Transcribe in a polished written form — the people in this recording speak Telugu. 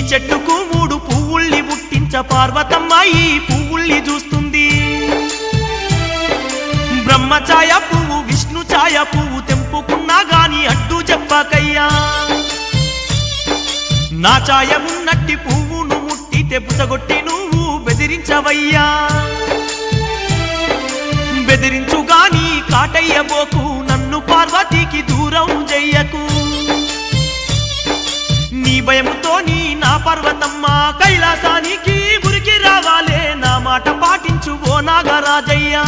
చెట్టుకు 3 పువ్వుల్ని పుట్టించ పార్వతమ్మ ఈ పువ్వుల్ని చూస్తుంది బ్రహ్మఛాయ పువ్వు విష్ణు ఛాయ పువ్వు తెంపుకున్నా గాని అడ్డు చెప్పకయ్యా నా ఛాయమున్నట్టి పువ్వును ముట్టితే బుసగొట్టి నువ్వు బెదిరించవయ్యా బెదిరించుగాని కాటయ్యబోకు నన్ను పార్వతికి దూరం చెయ్యకు నీ భయముతో నా పర్వతమ్మ కైలాసానికి ఉరికి రావాలే నా మాట పాటించు ఓ నాగరాజయ్యా